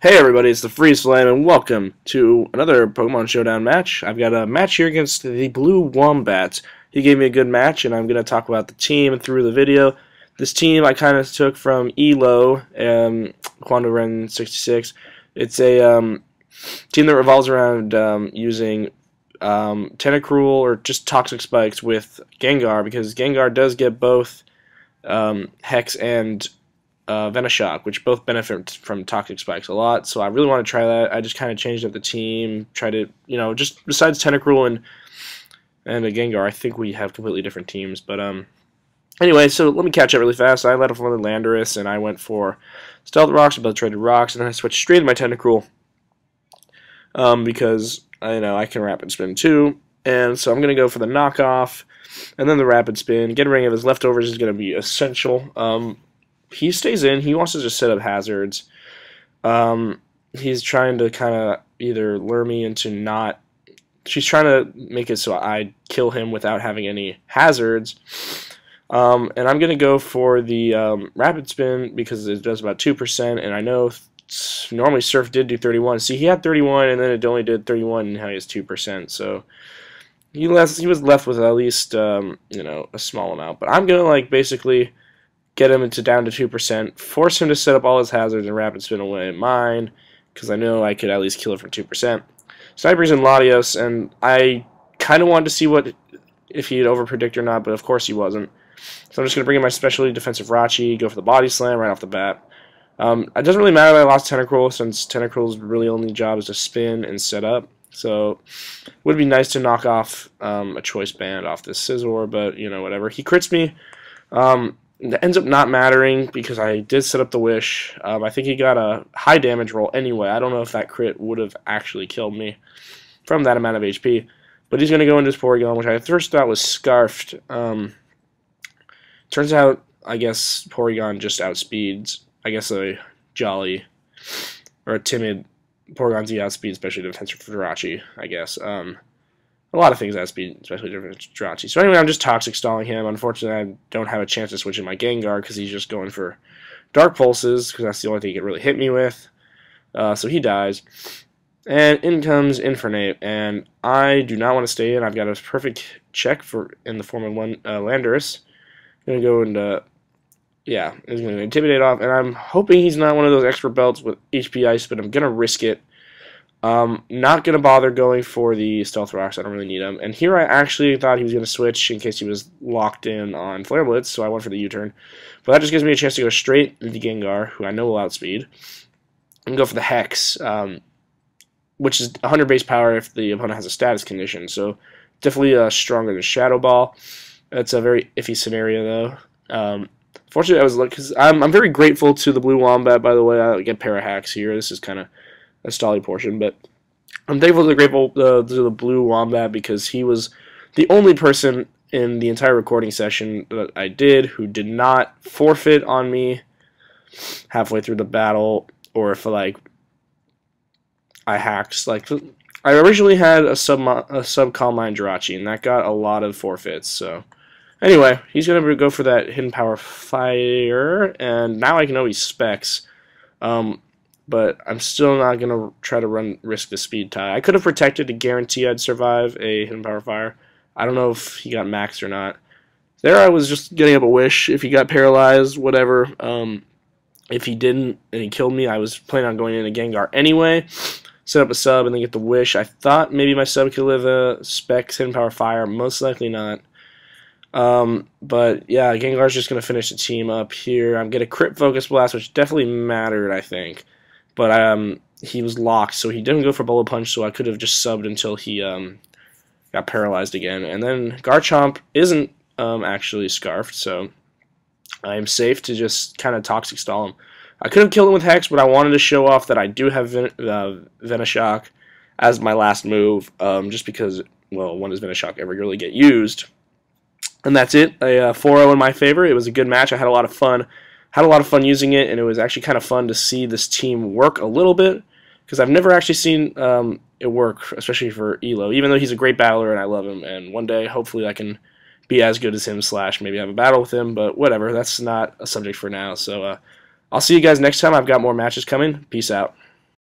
Hey everybody, it's the Freeze Flame, and welcome to another Pokemon Showdown match. I've got a match here against the Blue Wombat. He gave me a good match, and I'm going to talk about the team through the video. This team I kind of took from ELO, Quando Ren 66. It's a team that revolves around using Tentacruel or just Toxic Spikes with Gengar, because Gengar does get both Hex and Venoshock, which both benefit from Toxic Spikes a lot, so I really want to try that. I just kind of changed up the team, tried to, just besides Tentacruel and a Gengar, I think we have completely different teams, but anyway, so let me catch up really fast. I let off one of Landorus, and I went for Stealth Rocks, both traded Rocks, and then I switched straight to my Tentacruel, because, I can Rapid Spin too, and so I'm going to go for the knockoff, and then the Rapid Spin. Getting rid of his leftovers is going to be essential. He stays in. He wants to just set up hazards. He's trying to kind of either lure me into not... She's trying to make it so I kill him without having any hazards. And I'm going to go for the Rapid Spin because it does about 2%, and I know normally Surf did do 31. See, he had 31, and then it only did 31, and now he has 2%. So he was left with at least, a small amount. But I'm going to, basically get him down to 2%, force him to set up all his hazards and Rapid Spin away mine, because I know I could at least kill it for 2%. Sniper's in Latios, and I kind of wanted to see if he'd overpredict or not, but of course he wasn't. So I'm just going to bring in my specialty defensive Rachi, go for the Body Slam right off the bat. It doesn't really matter that I lost Tentacruel, since Tentacruel's really only job is to spin and set up. So it would be nice to knock off a Choice Band off this Scizor, but, whatever. He crits me. It ends up not mattering because I did set up the Wish. I think he got a high damage roll anyway. I don't know if that crit would have actually killed me from that amount of HP. But he's going to go into his Porygon, which I first thought was Scarfed. Turns out, I guess, Porygon just outspeeds, I guess, a Jolly or a timid Porygon's outspeed, especially defensive Jirachi, I guess. A lot of things outspeed, especially different Jirachi. So anyway, I'm just Toxic Stalling him. Unfortunately, I don't have a chance to switch in my Gengar because he's just going for Dark Pulses, because that's the only thing he can really hit me with. So he dies. And in comes Infernape, and I do not want to stay in. I've got a perfect check in the form of one Landorus. I'm going to go into... Yeah, he's going to Intimidate off, and I'm hoping he's not one of those expert belts with HP Ice, but I'm going to risk it. Not going to bother going for the Stealth Rocks. I don't really need them. And here I actually thought he was going to switch in case he was locked in on Flare Blitz, so I went for the U-turn. But that just gives me a chance to go straight into Gengar, who I know will outspeed, and go for the Hex, which is 100 base power if the opponent has a status condition. So definitely stronger than Shadow Ball. That's a very iffy scenario, though. Fortunately, I was lucky because I'm very grateful to the Blue Wombat, by the way. I get Parahacks here. This is kind of a stally portion, but I'm thankful to grateful to the Blue Wombat because he was the only person in the entire recording session that I did who did not forfeit on me halfway through the battle, or if I hacked. I originally had a sub Calm Mind Jirachi, and that got a lot of forfeits. So anyway, he's gonna go for that Hidden Power Fire, and now I can always Specs. But I'm still not going to try to risk the speed tie. I could have protected to guarantee I'd survive a Hidden Power Fire. I don't know if he got maxed or not. There I was just getting up a Wish. If he got paralyzed, whatever. If he didn't and he killed me, I was planning on going in a Gengar anyway. Set up a sub and then get the Wish. I thought maybe my sub could live a Specs Hidden Power Fire. Most likely not. But yeah, Gengar's just going to finish the team up here. I'm going to crit Focus Blast, which definitely mattered, I think. But he was locked, so he didn't go for Bullet Punch, so I could have just subbed until he got paralyzed again. And then Garchomp isn't actually Scarfed, so I'm safe to just kind of Toxic Stall him. I could have killed him with Hex, but I wanted to show off that I do have Venoshock as my last move, just because, well, when does Venoshock ever really get used? And that's it, a 4-0 in my favor. It was a good match. I had a lot of fun. Had a lot of fun using it, and it was actually kind of fun to see this team work a little bit, because I've never actually seen it work, especially for ELO, even though he's a great battler and I love him, and one day, hopefully, I can be as good as him, / maybe have a battle with him, but whatever, that's not a subject for now, so I'll see you guys next time. I've got more matches coming. Peace out.